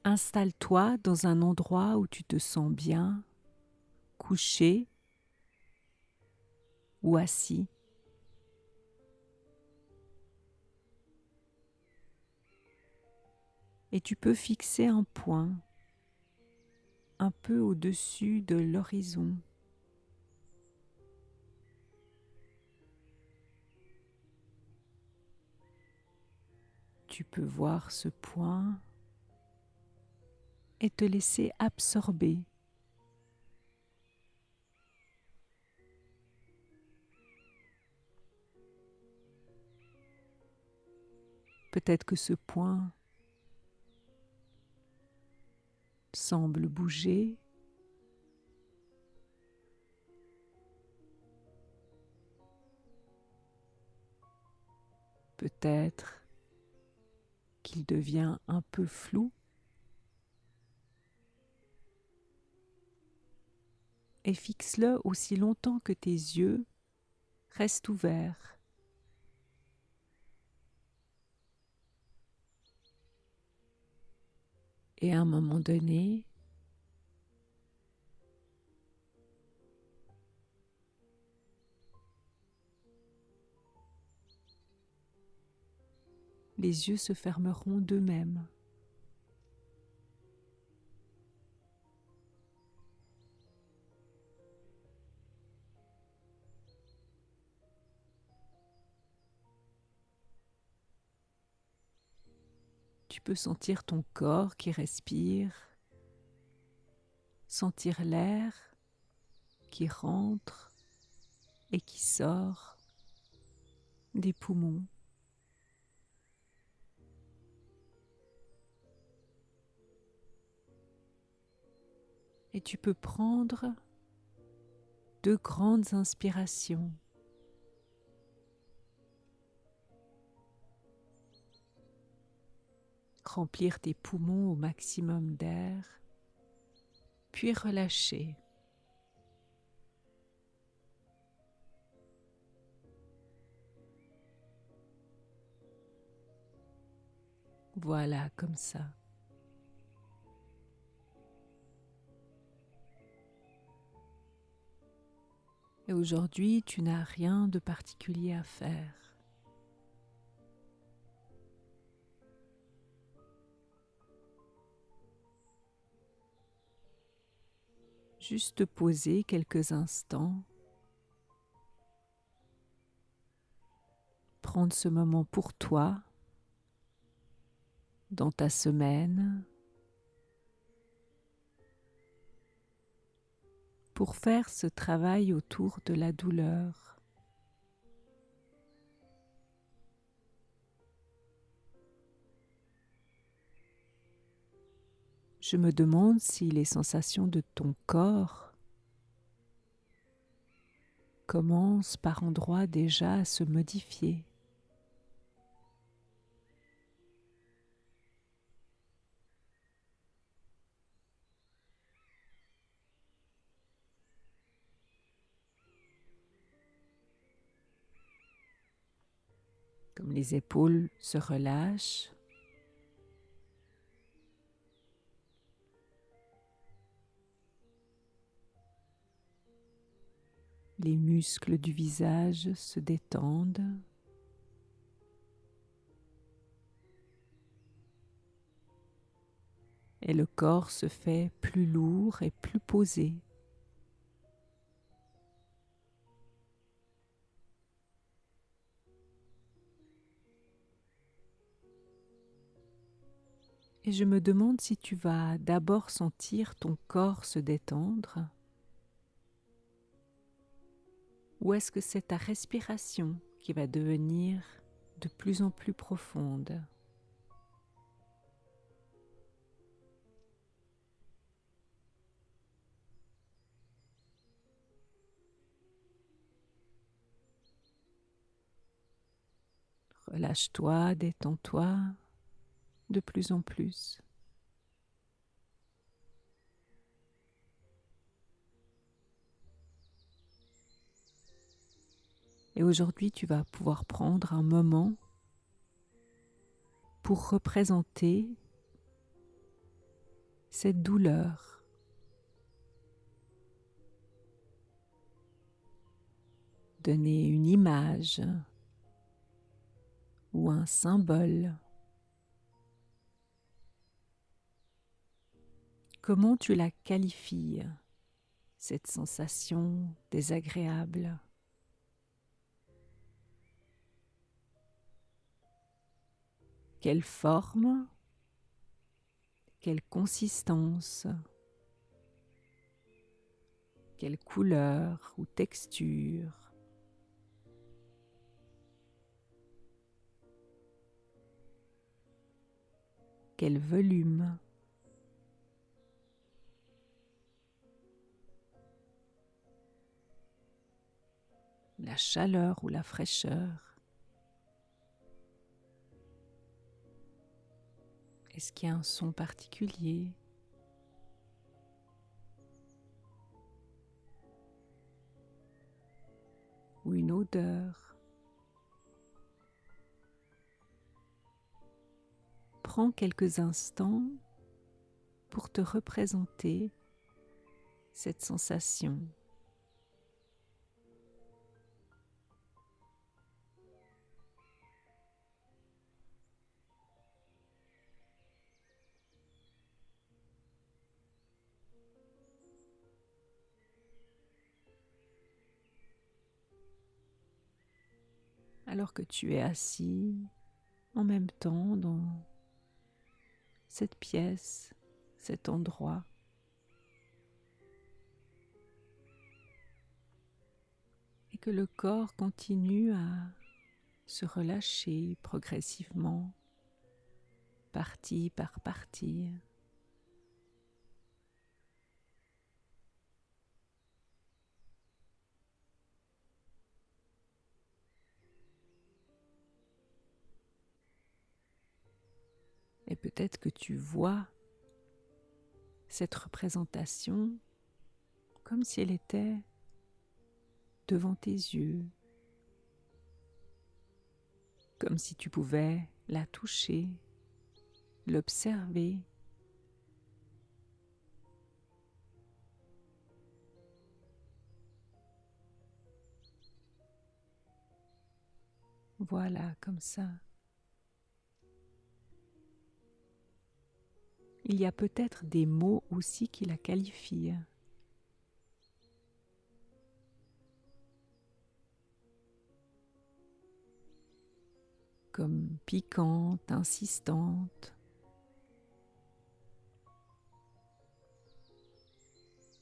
Installe-toi dans un endroit où tu te sens bien, couché ou assis. Et tu peux fixer un point un peu au-dessus de l'horizon. Tu peux voir ce point et te laisser absorber. Peut-être que ce point semble bouger. Peut-être qu'il devient un peu flou. Et fixe-le aussi longtemps que tes yeux restent ouverts. Et à un moment donné, les yeux se fermeront d'eux-mêmes. Tu peux sentir ton corps qui respire, sentir l'air qui rentre et qui sort des poumons. Et tu peux prendre 2 grandes inspirations. Remplir tes poumons au maximum d'air, puis relâcher. Voilà, comme ça. Et aujourd'hui, tu n'as rien de particulier à faire. Juste te poser quelques instants, prendre ce moment pour toi, dans ta semaine, pour faire ce travail autour de la douleur. Je me demande si les sensations de ton corps commencent par endroits déjà à se modifier. Comme les épaules se relâchent, les muscles du visage se détendent. Et le corps se fait plus lourd et plus posé. Et je me demande si tu vas d'abord sentir ton corps se détendre, ou est-ce que c'est ta respiration qui va devenir de plus en plus profonde. Relâche-toi, détends-toi de plus en plus. Et aujourd'hui, tu vas pouvoir prendre un moment pour représenter cette douleur. Donner une image ou un symbole. Comment tu la qualifies, cette sensation désagréable? Quelle forme? Quelle consistance? Quelle couleur ou texture? Quel volume? La chaleur ou la fraîcheur? Est-ce qu'il y a un son particulier? Ou une odeur? Prends quelques instants pour te représenter cette sensation. Alors que tu es assis en même temps dans cette pièce, cet endroit, et que le corps continue à se relâcher progressivement, partie par partie. Et peut-être que tu vois cette représentation comme si elle était devant tes yeux, comme si tu pouvais la toucher, l'observer. Voilà, comme ça. Il y a peut-être des mots aussi qui la qualifient, comme piquante, insistante,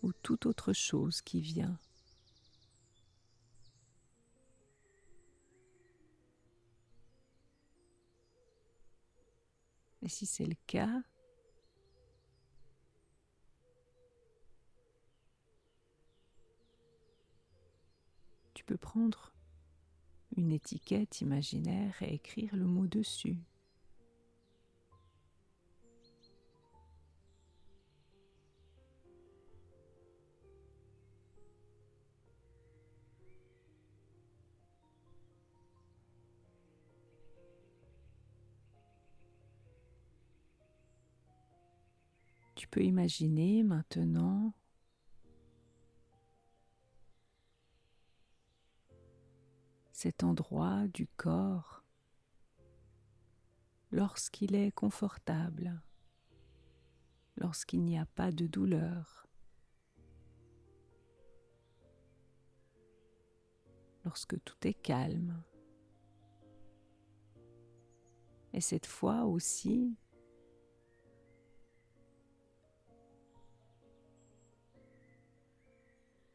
ou toute autre chose qui vient. Et si c'est le cas, tu peux prendre une étiquette imaginaire et écrire le mot dessus. Tu peux imaginer maintenant cet endroit du corps lorsqu'il est confortable, lorsqu'il n'y a pas de douleur, lorsque tout est calme. Et cette fois aussi,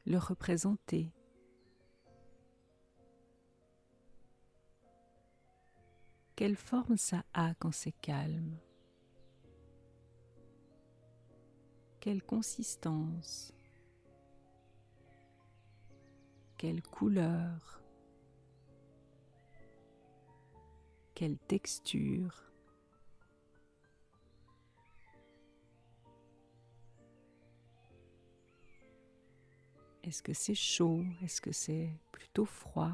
le représenter. Quelle forme ça a quand c'est calme? Quelle consistance? Quelle couleur? Quelle texture? Est-ce que c'est chaud? Est-ce que c'est plutôt froid?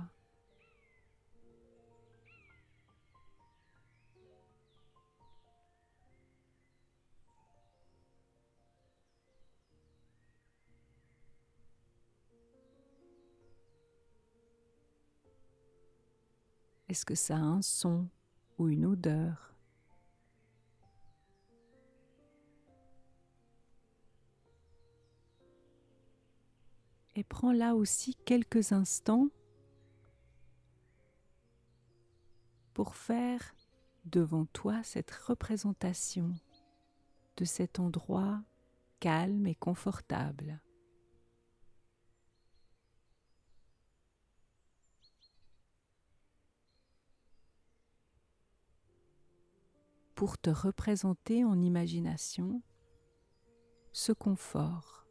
Est-ce que ça a un son ou une odeur? Et prends là aussi quelques instants pour faire devant toi cette représentation de cet endroit calme et confortable. Pour te représenter en imagination ce confort.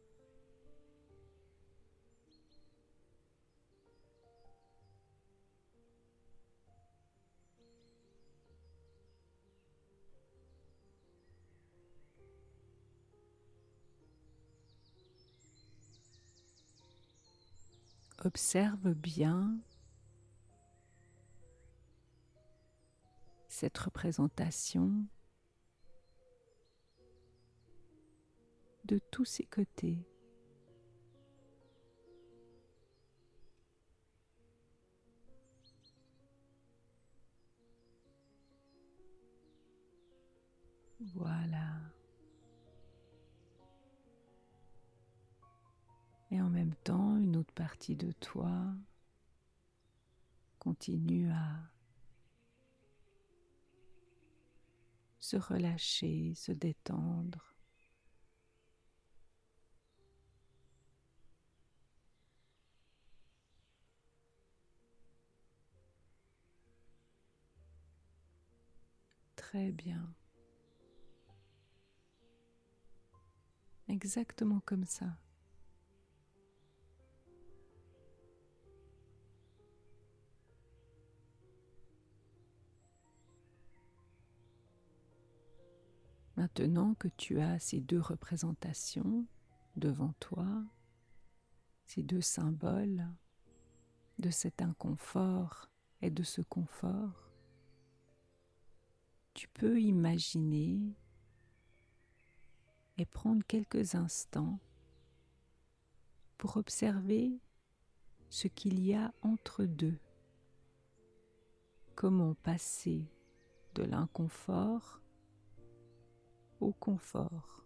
Observe bien cette représentation de tous ses côtés. Voilà. Et en même temps, une autre partie de toi continue à se relâcher, se détendre. Très bien. Exactement comme ça. Maintenant que tu as ces deux représentations devant toi, ces deux symboles de cet inconfort et de ce confort, tu peux imaginer et prendre quelques instants pour observer ce qu'il y a entre deux. Comment passer de l'inconfort au confort.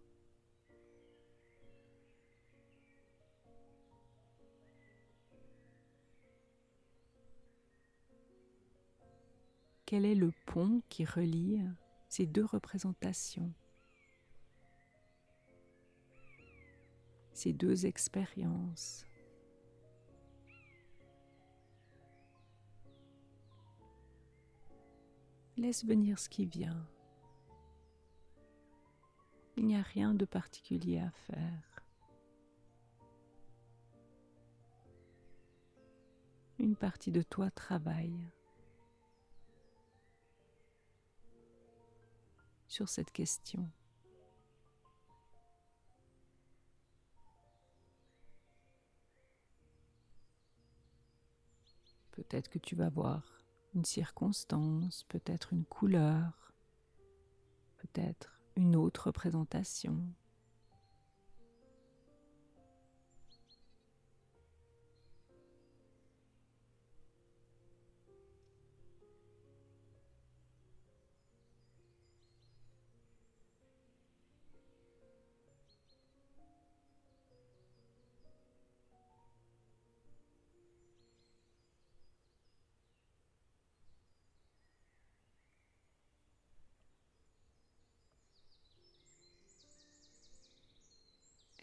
Quel est le pont qui relie ces deux représentations, ces deux expériences? Laisse venir ce qui vient. Il n'y a rien de particulier à faire. Une partie de toi travaille sur cette question. Peut-être que tu vas voir une circonstance, peut-être une couleur, peut-être une autre représentation.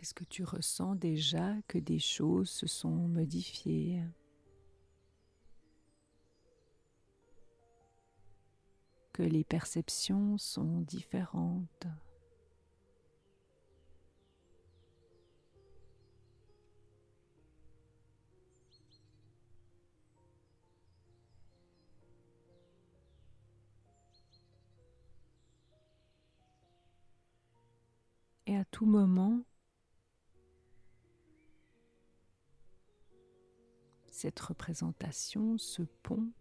Est-ce que tu ressens déjà que des choses se sont modifiées, que les perceptions sont différentes? Et à tout moment, cette représentation, ce pont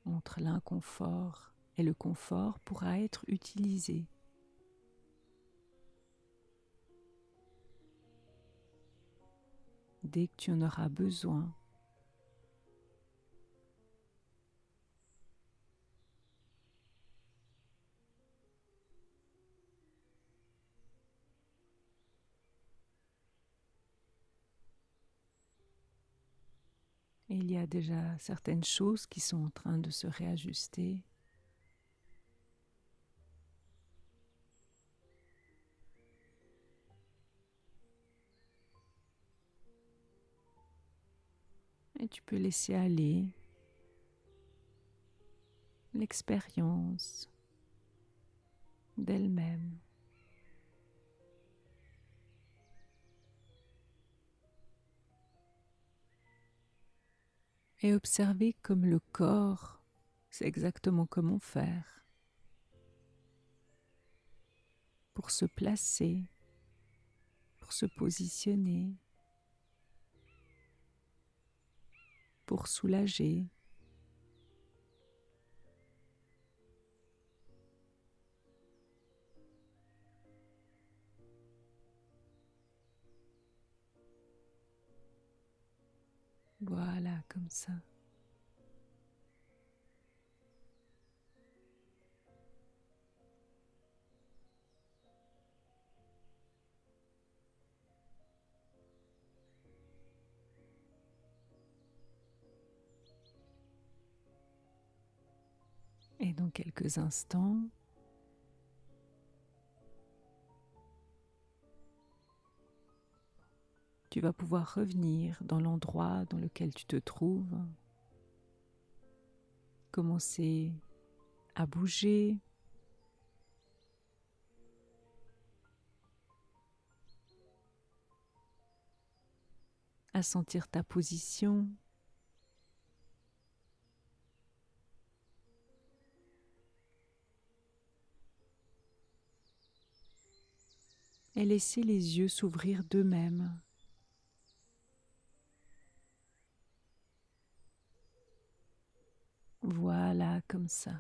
entre l'inconfort et le confort pourra être utilisé. Dès que tu en auras besoin. Et il y a déjà certaines choses qui sont en train de se réajuster. Et tu peux laisser aller l'expérience d'elle-même. Et observer comme le corps sait exactement comment faire pour se placer, pour se positionner, pour soulager. Voilà, comme ça. Et dans quelques instants, tu vas pouvoir revenir dans l'endroit dans lequel tu te trouves, commencer à bouger, à sentir ta position, et laisser les yeux s'ouvrir d'eux-mêmes. Voilà, comme ça.